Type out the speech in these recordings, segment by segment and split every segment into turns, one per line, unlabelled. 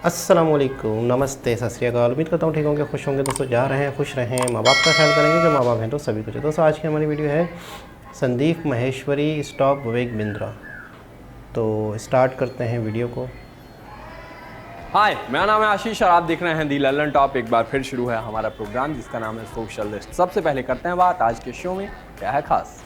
अस्सलामुअलैकुम, नमस्ते, सत श्री अकाल। उम्मीद करता हूँ ठीक होंगे, खुश होंगे। दोस्तों जा रहे हैं, खुश रहें, माँ बाप का ख्याल करेंगे। जो माँ बाप हैं तो सभी कुछ है। दोस्तों आज की हमारी वीडियो है संदीप माहेश्वरी स्टॉप विवेक बिंद्रा। तो स्टार्ट करते हैं वीडियो को।
हाय, मेरा नाम है आशीष और आप देख रहे हैं दी ललन टॉप। एक बार फिर शुरू है हमारा प्रोग्राम जिसका नाम है सोशल लिस्ट। सबसे पहले करते हैं बात आज के शो में क्या है खास।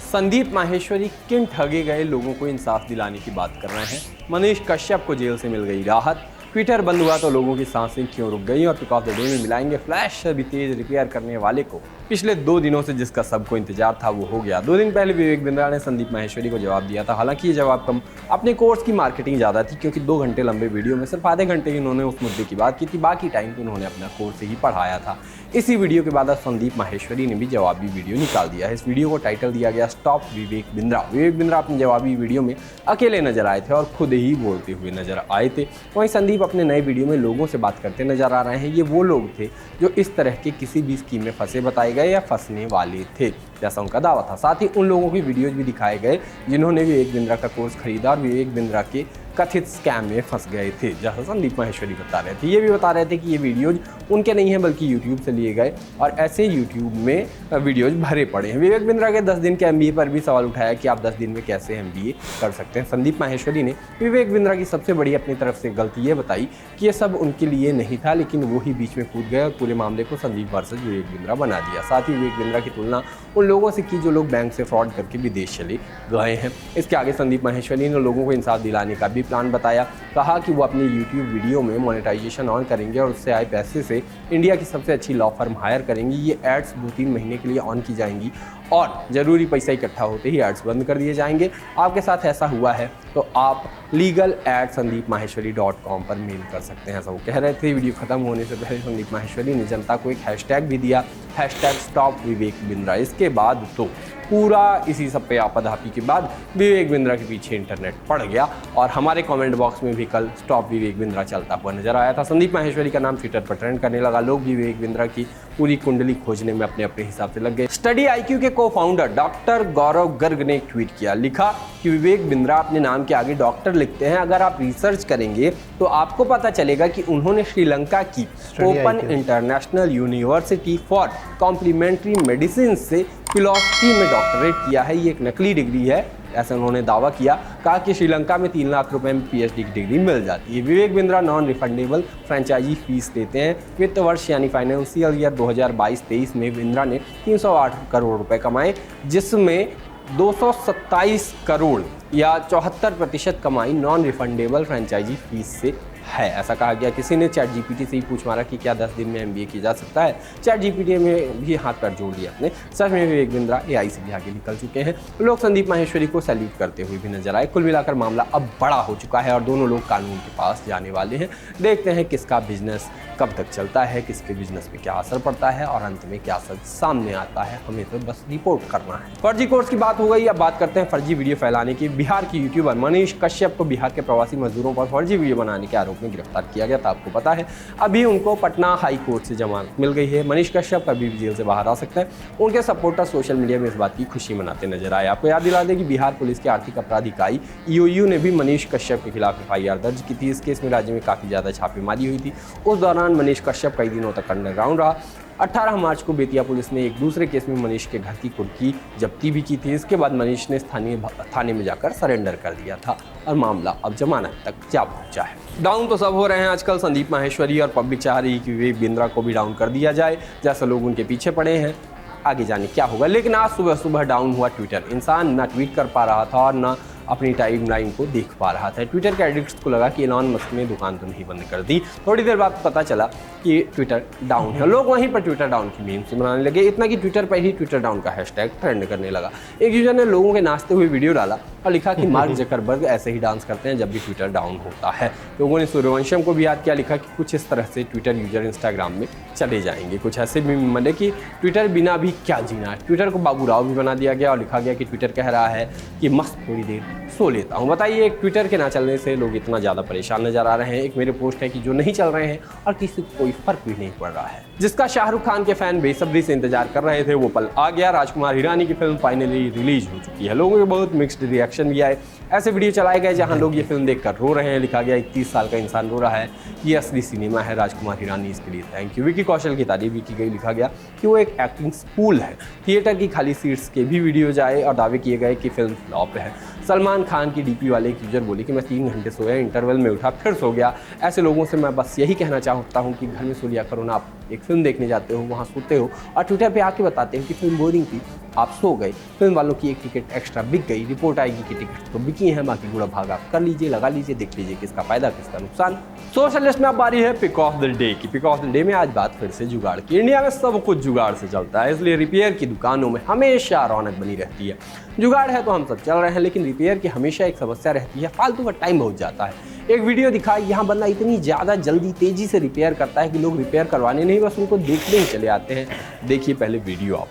संदीप माहेश्वरी किन ठगे गए लोगों को इंसाफ दिलाने की बात कर रहे हैं। मनीष कश्यप को जेल से मिल गई राहत। ट्विटर बंद हुआ तो लोगों की सांसें क्यों रुक गई। और पिक ऑफ द डे में मिलाएंगे फ्लैश से भी तेज रिपेयर करने वाले को। पिछले 2 दिनों से जिसका सबको इंतजार था वो हो गया। 2 दिन पहले विवेक बिंद्रा ने संदीप माहेश्वरी को जवाब दिया था। हालांकि ये जवाब कम, अपने कोर्स की मार्केटिंग ज़्यादा थी क्योंकि 2 घंटे लंबे वीडियो में सिर्फ आधे घंटे ही उन्होंने उस मुद्दे की बात की थी। बाकी टाइम तो उन्होंने अपना कोर्स ही पढ़ाया था। इसी वीडियो के बाद संदीप माहेश्वरी ने भी जवाबी वीडियो निकाल दिया है। इस वीडियो को टाइटल दिया गया स्टॉप विवेक बिंद्रा। विवेक बिंद्रा अपनी जवाबी वीडियो में अकेले नजर आए थे और खुद ही बोलते हुए नजर आए थे। वहीं संदीप अपने नए वीडियो में लोगों से बात करते नजर आ रहे हैं। ये वो लोग थे जो इस तरह के किसी भी स्कीम में फंसे बताए गए या फंसने वाले थे, जैसा उनका दावा था। साथ ही उन लोगों की वीडियोज भी दिखाए गए जिन्होंने विवेक बिंद्रा का कोर्स खरीदा और विवेक बिंद्रा के कथित स्कैम में फंस गए थे, जैसा संदीप माहेश्वरी बता रहे थे। ये भी बता रहे थे कि ये वीडियोज उनके नहीं हैं बल्कि यूट्यूब से लिए गए और ऐसे यूट्यूब में वीडियोज भरे पड़े हैं। विवेक बिंद्रा के 10 दिन के MBA पर भी सवाल उठाया कि आप 10 दिन में कैसे MBA कर सकते हैं। संदीप माहेश्वरी ने विवेक बिंद्रा की सबसे बड़ी अपनी तरफ से गलती ये बताई कि ये सब उनके लिए नहीं था, लेकिन वो ही बीच में कूद गए और पूरे मामले को संदीप वर्सेस विवेक बिंद्रा बना दिया। साथ ही विवेक बिंद्रा की तुलना उन लोगों से की जो लोग बैंक से फ्रॉड करके विदेश चले गए हैं। इसके आगे संदीप माहेश्वरी ने लोगों को इंसाफ दिलाने का भी प्लान बताया। कहा कि वो अपनी यूट्यूब वीडियो में मोनेटाइजेशन ऑन करेंगे और उससे आए पैसे से इंडिया की सबसे अच्छी लॉ फर्म हायर करेंगी। ये एड्स 2-3 महीने के लिए ऑन की जाएंगी और ज़रूरी पैसा इकट्ठा होते ही एड्स बंद कर दिए जाएंगे। आपके साथ ऐसा हुआ है तो आप legal@sandeepmaheshwari.com पर मेल कर सकते हैं, ऐसा वो कह रहे थे। वीडियो खत्म होने से पहले संदीप माहेश्वरी ने जनता को एक हैशटैग भी दिया, #स्टॉप विवेक बिंद्रा। इसके बाद तो पूरा इसी सब पे आपाधापी के बाद विवेक बिंद्रा के पीछे इंटरनेट पड़ गया और हमारे कमेंट बॉक्स में भी कल स्टॉप विवेक बिंद्रा चलता हुआ नजर आया था। संदीप माहेश्वरी का नाम ट्विटर पर ट्रेंड करने लगा। लोग भी विवेक बिंद्रा की पूरी कुंडली खोजने में अपने अपने हिसाब से लग गए। स्टडी IQ के को-फाउंडर डॉक्टर गौरव गर्ग ने एक ट्वीट किया, लिखा कि विवेक बिंद्रा अपने नाम के आगे डॉक्टर लिखते हैं। अगर आप रिसर्च करेंगे तो आपको पता चलेगा कि उन्होंने श्रीलंका की open international university for complementary medicine से फिलॉसफी में डॉक्टरेट किया है। ये एक नकली डिग्री है, ऐसा उन्होंने दावा किया। कहा कि श्रीलंका में 3 लाख रुपए में PhD की डिग्री मिल जाती है। Vivek Bindra non refundable franchise fee देते हैं। वित्त वर्ष यानी फाइनेंशियल ईयर 2022-23 में बिंद्रा ने 308 करोड़ रुपए कमाए, जिसमें 227 करोड़ या 74% कमाई नॉन रिफंडेबल फ्रेंचाइजी फीस से है, ऐसा कहा गया। किसी ने ChatGPT से ही पूछ मारा कि क्या 10 दिन में MBA किया जा सकता है। ChatGPT में भी हाथ पैर जोड़ लिया अपने। सच में विवेक बिंद्रा AI से भी आगे निकल चुके हैं। लोग संदीप माहेश्वरी को सैल्यूट करते हुए भी नजर आए। कुल मिलाकर मामला अब बड़ा हो चुका है और दोनों लोग कानून के पास जाने वाले हैं। देखते हैं किसका बिजनेस कब तक चलता है, किसके बिजनेस पे क्या असर पड़ता है और अंत में क्या सच सामने आता है। हमें तो बस रिपोर्ट करना है। फर्जी कोर्स की बात हो गई, अब बात करते हैं फर्जी वीडियो फैलाने की। बिहार की यूट्यूबर मनीष कश्यप को बिहार के प्रवासी मजदूरों पर फर्जी वीडियो बनाने के आरोप में गिरफ्तार किया गया था, आपको पता है। अभी उनको पटना हाई कोर्ट से जमानत मिल गई है। मनीष कश्यप अभी भी जेल से बाहर आ सकते हैं। उनके सपोर्टर सोशल मीडिया में इस बात की खुशी मनाते नजर आए। आपको याद दिला दें कि बिहार पुलिस के आर्थिक अपराध इकाई EOU ने भी मनीष कश्यप के खिलाफ FIR दर्ज की थी। इस केस में राज्य में काफ़ी ज़्यादा छापेमारी हुई थी। उस दौरान मनीष कश्यप कई दिनों तक अंडरग्राउंड रहा। 18 मार्च को बेतिया पुलिस ने एक दूसरे केस में मनीष के घर की कुर्की जब्ती भी की थी। इसके बाद मनीष ने स्थानीय थाने में जाकर सरेंडर कर दिया था और मामला अब जमानत तक जा पहुंचा है। डाउन तो सब हो रहे हैं आजकल। संदीप माहेश्वरी और पब्लिक चाह रही कि विवेक बिंद्रा को भी डाउन कर दिया जाए, जैसे लोग उनके पीछे पड़े हैं। आगे जाने क्या होगा। लेकिन आज सुबह सुबह डाउन हुआ ट्विटर। इंसान ना ट्वीट कर पा रहा था और ना अपनी टाइमलाइन को देख पा रहा था। ट्विटर के एडिक्ट्स को लगा कि एलॉन मस्क ने दुकान तो नहीं बंद कर दी। थोड़ी देर बाद पता चला कि ट्विटर डाउन है। लोग वहीं पर ट्विटर डाउन की मीम्स बनाने लगे, इतना कि ट्विटर पर ही ट्विटर डाउन का हैशटैग ट्रेंड करने लगा। एक यूजर ने लोगों के नाचते हुए वीडियो डाला और लिखा कि मार्क जकरबर्ग ऐसे ही डांस करते हैं जब भी ट्विटर डाउन होता है। लोगों ने सूर्यवंशम को भी याद किया, लिखा कि कुछ इस तरह से ट्विटर यूजर इंस्टाग्राम में चले जाएंगे। कुछ ऐसे भी मिले कि ट्विटर बिना भी क्या जीना है। ट्विटर को बाबू राव भी बना दिया गया और लिखा गया कि ट्विटर कह रहा है कि मस्त थोड़ी देर सो लेता हूँ। बताइए, एक ट्विटर के ना चलने से लोग इतना ज़्यादा परेशान नजर आ रहे हैं। एक मेरे पोस्ट है कि जो नहीं चल रहे हैं और किसी को कोई फर्क भी नहीं पड़ रहा है, जिसका शाहरुख खान के फैन बेसब्री से इंतजार कर रहे थे, वो पल आ गया। राजकुमार हिरानी की फिल्म फाइनली रिलीज हो चुकी है। लोगों के बहुत मिक्स्ड रिएक्शन भी आए। ऐसे वीडियो चलाए गए जहां लोग ये फिल्म देखकर रो रहे हैं। लिखा गया 31 साल का इंसान रो रहा है, ये असली सिनेमा है, राजकुमार हिरानी इसके लिए थैंक यू। विकी कौशल की तारीफ भी की गई। लिखा गया कि वो एक एक्टिंग स्कूल है। थिएटर की खाली सीट्स के भी वीडियोज आए और दावे किए गए कि फिल्म फ्लॉप है। सलमान खान की डीपी वाले एक यूजर बोले कि मैं 3 घंटे सोया, इंटरवल में उठा फिर सो गया। ऐसे लोगों से मैं बस यही कहना चाहता हूँ कि घर में सो लिया करो ना। आप एक फिल्म देखने जाते हो, वहाँ सोते हो और ट्विटर पे आके बताते हो कि फिल्म बोरिंग थी, आप सो गए। फिल्म वालों की एक टिकट एक्स्ट्रा बिक गई। रिपोर्ट आएगी कि टिकट तो बिकी हैं, बाकी पूरा भाग आप कर लीजिए, लगा लीजिए, देख लीजिए किसका फायदा किसका नुकसान। सोशल लिस्ट में अब बारी है पिक ऑफ द डे की। पिक ऑफ द डे में आज बात फिर से जुगाड़ की। इंडिया में सब कुछ जुगाड़ से चलता है, इसलिए रिपेयर की दुकानों में हमेशा रौनक बनी रहती है। जुगाड़ है तो हम सब चल रहे हैं, लेकिन रिपेयर की हमेशा एक समस्या रहती है, फालतू का टाइम बहुत जाता है। एक वीडियो दिखा, यहाँ बंदा इतनी ज़्यादा जल्दी तेज़ी से रिपेयर करता है कि लोग रिपेयर करवाने नहीं बस उनको देखने ही चले आते हैं। देखिए पहले वीडियो आप।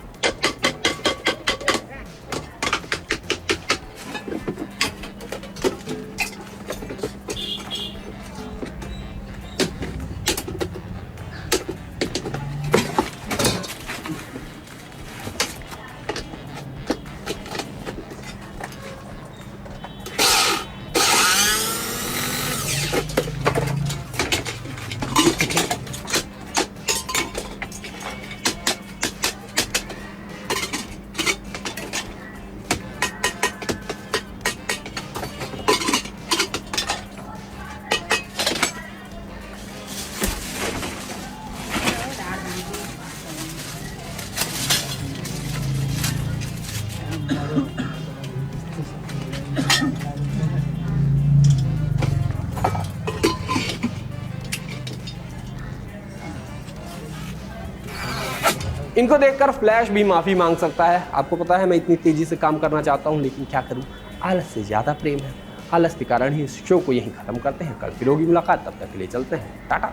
इनको देखकर फ्लैश भी माफ़ी मांग सकता है। आपको पता है मैं इतनी तेज़ी से काम करना चाहता हूँ, लेकिन क्या करूँ, आलस से ज़्यादा प्रेम है। आलस के कारण ही इस शो को यहीं ख़त्म करते हैं। कल फिर होगी मुलाकात, तब तक के लिए चलते हैं, टाटा।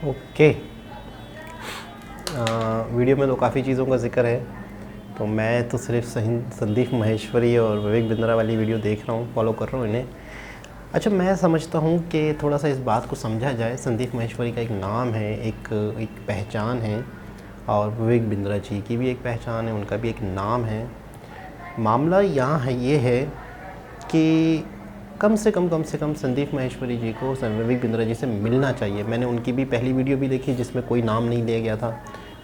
ओके। वीडियो में तो काफ़ी चीज़ों का जिक्र है, तो मैं तो सिर्फ संदीप माहेश्वरी और विवेक बिंद्रा वाली वीडियो देख रहा हूँ, फॉलो कर रहा हूँ इन्हें। अच्छा, मैं समझता हूँ कि थोड़ा सा इस बात को समझा जाए। संदीप माहेश्वरी का एक नाम है, एक पहचान है, और विवेक बिंद्रा जी की भी एक पहचान है, उनका भी एक नाम है। मामला यहाँ है ये है कि कम से कम संदीप माहेश्वरी जी को विवेक बिंद्रा जी से मिलना चाहिए। मैंने उनकी भी पहली वीडियो भी देखी जिसमें कोई नाम नहीं लिया गया था।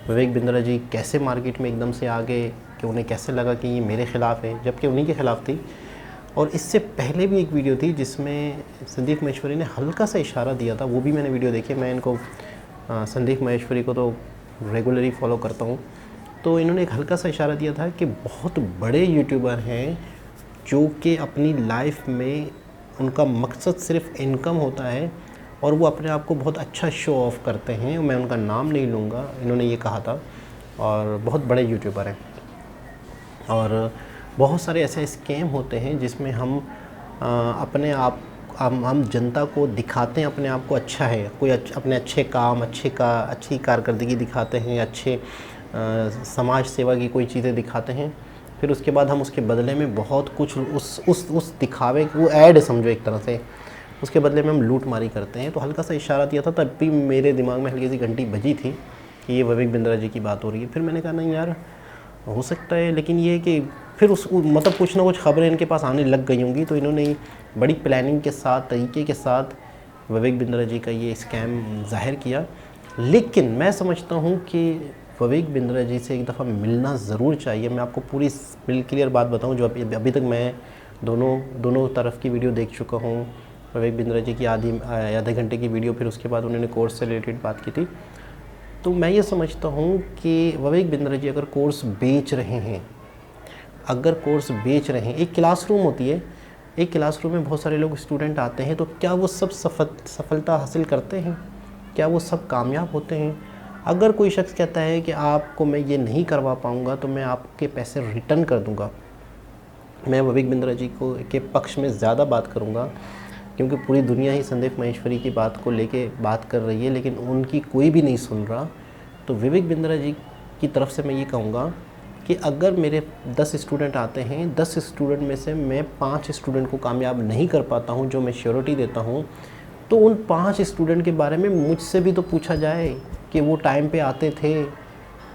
विवेक बिंद्रा जी कैसे मार्केट में एकदम से आ गए कि उन्हें कैसे लगा कि ये मेरे ख़िलाफ़ है, जबकि उन्हीं के ख़िलाफ़ थी। और इससे पहले भी एक वीडियो थी जिसमें संदीप माहेश्वरी ने हल्का सा इशारा दिया था, वो भी मैंने वीडियो देखी। मैं इनको संदीप माहेश्वरी को तो रेगुलरली फॉलो करता हूँ, तो इन्होंने एक हल्का सा इशारा दिया था कि बहुत बड़े यूट्यूबर हैं जो कि अपनी लाइफ में उनका मकसद सिर्फ इनकम होता है और वो अपने आप को बहुत अच्छा शो ऑफ करते हैं। मैं उनका नाम नहीं लूँगा, इन्होंने ये कहा था, और बहुत बड़े यूट्यूबर हैं। और बहुत सारे ऐसे स्कैम होते हैं जिसमें हम अपने आप हम जनता को दिखाते हैं अपने आप को अच्छा है, कोई अपने अच्छे काम अच्छी कारकर्दगी दिखाते हैं, अच्छे समाज सेवा की कोई चीज़ें दिखाते हैं, फिर उसके बाद हम उसके बदले में बहुत कुछ उस दिखावे, वो ऐड समझो एक तरह से, उसके बदले में हम लूट मारी करते हैं। तो हल्का सा इशारा दिया था, तब भी मेरे दिमाग में हल्की सी घंटी बजी थी कि ये विवेक बिंद्रा जी की बात हो रही है। फिर मैंने कहा नहीं यार, हो सकता है, लेकिन ये कि फिर मतलब कुछ ना कुछ खबरें इनके पास आने लग गई होंगी, तो इन्होंने बड़ी प्लानिंग के साथ, तरीके के साथ विवेक बिंद्रा जी का ये स्कैम ज़ाहिर किया। लेकिन मैं समझता हूँ कि विवेक बिंद्रा जी से एक दफ़ा मिलना ज़रूर चाहिए। मैं आपको पूरी क्लियर बात बताऊँ, जो अभी तक मैं दोनों तरफ की वीडियो देख चुका हूँ। विवेक बिंद्रा जी की आधे घंटे की वीडियो, फिर उसके बाद उन्होंने कोर्स से रिलेटेड बात की थी। तो मैं ये समझता हूँ कि विवेक बिंद्रा जी अगर कोर्स बेच रहे हैं, एक क्लासरूम होती है, एक क्लासरूम में बहुत सारे लोग स्टूडेंट आते हैं, तो क्या वो सब सफलता हासिल करते हैं? क्या वो सब कामयाब होते हैं? अगर कोई शख्स कहता है कि आपको मैं ये नहीं करवा पाऊँगा तो मैं आपके पैसे रिटर्न कर दूँगा, मैं विवेक बिंद्रा जी के पक्ष में ज़्यादा बात करूँगा, क्योंकि पूरी दुनिया ही संदीप माहेश्वरी की बात को लेके बात कर रही है, लेकिन उनकी कोई भी नहीं सुन रहा। तो विवेक बिंद्रा जी की तरफ से मैं ये कहूँगा कि अगर मेरे 10 स्टूडेंट आते हैं, 10 स्टूडेंट में से मैं 5 स्टूडेंट को कामयाब नहीं कर पाता हूँ, जो मैं श्योरिटी देता हूँ, तो उन 5 स्टूडेंट के बारे में मुझसे भी तो पूछा जाए कि वो टाइम पे आते थे,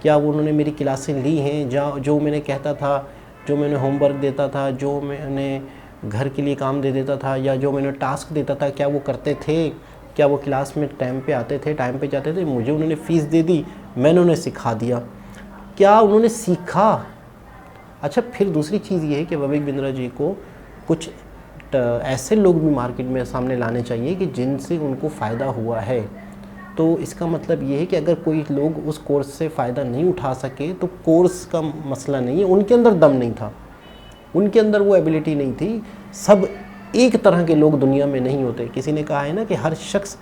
क्या वो उन्होंने मेरी क्लासें ली हैं, जो मैंने कहता था, जो मैंने होमवर्क देता था, जो मैंने घर के लिए काम दे देता था, या जो मैंने टास्क देता था, क्या वो करते थे, क्या वो क्लास में टाइम पे आते थे, टाइम पे जाते थे, मुझे उन्होंने फ़ीस दे दी, मैंने उन्हें सिखा दिया, क्या उन्होंने सीखा। अच्छा, फिर दूसरी चीज़ ये है कि विवेक बिंद्रा जी को कुछ ऐसे लोग भी मार्केट में सामने लाने चाहिए कि जिनसे उनको फ़ायदा हुआ है। तो इसका मतलब ये है कि अगर कोई लोग उस कोर्स से फ़ायदा नहीं उठा सके तो कोर्स का मसला नहीं है, उनके अंदर दम नहीं था, उनके अंदर वो एबिलिटी नहीं थी। सब एक तरह के लोग दुनिया में नहीं होते। किसी ने कहा है ना कि हर शख्स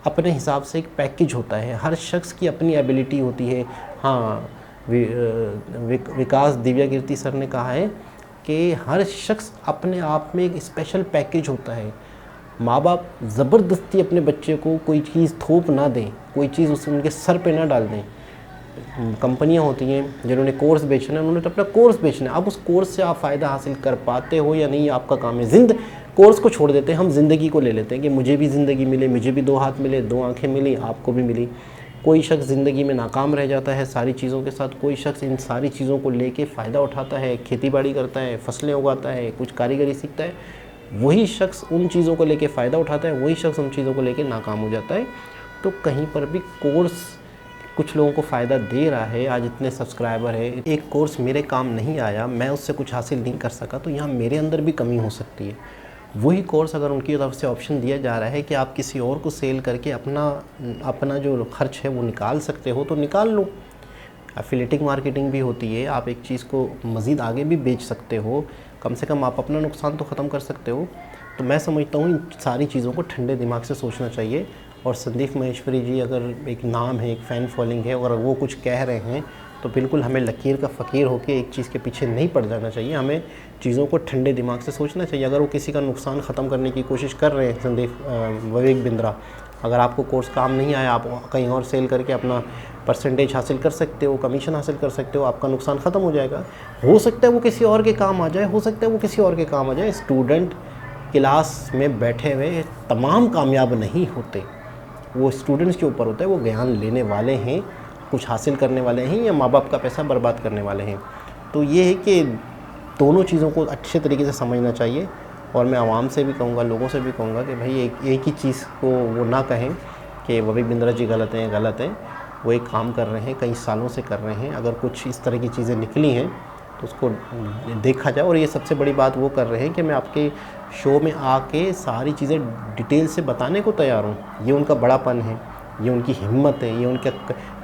अपने हिसाब से एक पैकेज होता है, हर शख्स की अपनी एबिलिटी होती है। हाँ, विकास दिव्या कीर्ति सर ने कहा है कि हर शख्स अपने आप में एक स्पेशल पैकेज होता है। माँ बाप ज़बरदस्ती अपने बच्चे को कोई चीज़ थोप ना दें, कोई चीज़ उनके सर पे ना डाल दें। कंपनियां होती हैं जिन्होंने कोर्स बेचना है, उन्होंने तो अपना कोर्स बेचना है। अब उस कोर्स से आप फ़ायदा हासिल कर पाते हो या नहीं, आपका काम है। कोर्स को छोड़ देते हैं, हम ज़िंदगी को ले लेते हैं कि मुझे भी ज़िंदगी मिले, मुझे भी 2 हाथ मिले, 2 आँखें मिली, आपको भी मिली। कोई शख्स ज़िंदगी में नाकाम रह जाता है सारी चीज़ों के साथ, कोई शख्स इन सारी चीज़ों को लेके फ़ायदा उठाता है, खेती बाड़ी करता है, फसलें उगाता है, कुछ कारीगरी सीखता है। वही शख्स उन चीज़ों को लेके फ़ायदा उठाता है, वही शख्स उन चीज़ों को लेके नाकाम हो जाता है। तो कहीं पर भी कोर्स कुछ लोगों को फ़ायदा दे रहा है, आज इतने सब्सक्राइबर है, एक कोर्स मेरे काम नहीं आया, मैं उससे कुछ हासिल नहीं कर सका, तो यहाँ मेरे अंदर भी कमी हो सकती है। वही कोर्स अगर उनकी तरफ से ऑप्शन दिया जा रहा है कि आप किसी और को सेल करके अपना जो खर्च है वो निकाल सकते हो, तो निकाल लो। एफिलिएटिंग मार्केटिंग भी होती है, आप एक चीज़ को मज़ीद आगे भी बेच सकते हो, कम से कम आप अपना नुकसान तो ख़त्म कर सकते हो। तो मैं समझता हूँ इन सारी चीज़ों को ठंडे दिमाग से सोचना चाहिए। और संदीप माहेश्वरी जी अगर एक नाम है, एक फ़ैन फॉलोइंग है, और वो कुछ कह रहे हैं तो बिल्कुल हमें लकीर का फ़कीर होकर एक चीज़ के पीछे नहीं पड़ जाना चाहिए। हमें चीज़ों को ठंडे दिमाग से सोचना चाहिए। अगर वो किसी का नुकसान ख़त्म करने की कोशिश कर रहे हैं, विवेक बिंद्रा, अगर आपको कोर्स काम नहीं आया, आप कहीं और सेल करके अपना परसेंटेज हासिल कर सकते हो, कमीशन हासिल कर सकते हो, आपका नुकसान ख़त्म हो जाएगा। हो सकता है वो किसी और के काम आ जाए, हो सकता है वो किसी और के काम आ जाए। स्टूडेंट क्लास में बैठे हुए तमाम कामयाब नहीं होते, वो स्टूडेंट्स के ऊपर होता है, वो ज्ञान लेने वाले हैं, कुछ हासिल करने वाले हैं, या माँ बाप का पैसा बर्बाद करने वाले हैं। तो ये है कि दोनों चीज़ों को अच्छे तरीके से समझना चाहिए। और मैं आवाम से भी कहूँगा, लोगों से भी कहूँगा कि भाई एक ही चीज़ को वो ना कहें कि विवेक बिंद्रा जी गलत हैं। वो एक काम कर रहे हैं, कई सालों से कर रहे हैं। अगर कुछ इस तरह की चीज़ें निकली हैं तो उसको देखा जाए। और ये सबसे बड़ी बात वो कर रहे हैं कि मैं आपके शो में आके सारी चीज़ें डिटेल से बताने को तैयार हूँ। ये उनका बड़ापन है, ये उनकी हिम्मत है, ये उनका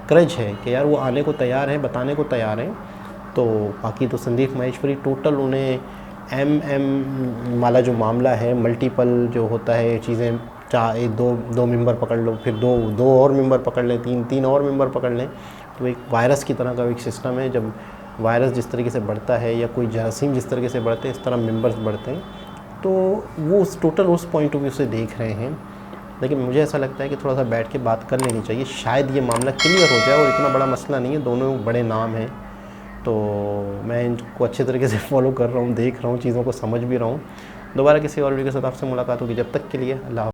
क्रज है कि यार वो आने को तैयार हैं, बताने को तैयार हैं। तो बाकी तो संदीप माहेश्वरी टोटल उन्हें MM वाला जो मामला है, मल्टीपल जो होता है चीज़ें, चाहे दो मेंबर पकड़ लो, फिर दो और मेंबर पकड़ लें, तीन और मेंबर पकड़ लें, तो एक वायरस की तरह का एक सिस्टम है। जब वायरस जिस तरीके से बढ़ता है या कोई जरासीम जिस तरीके से बढ़ते हैं, इस तरह मेंबर्स बढ़ते हैं। तो वो उस पॉइंट ऑफ व्यू से देख रहे हैं। लेकिन मुझे ऐसा लगता है कि थोड़ा सा बैठ के बात कर लेनी चाहिए, शायद ये मामला क्लियर हो जाए। और इतना बड़ा मसला नहीं है, दोनों बड़े नाम हैं। तो मैं इनको अच्छे तरीके से फॉलो कर रहा हूँ, देख रहा हूँ, चीज़ों को समझ भी रहा हूँ। दोबारा किसी और वीडियो के साथ आपसे मुलाकात होगी। जब तक के लिए अल्लाह।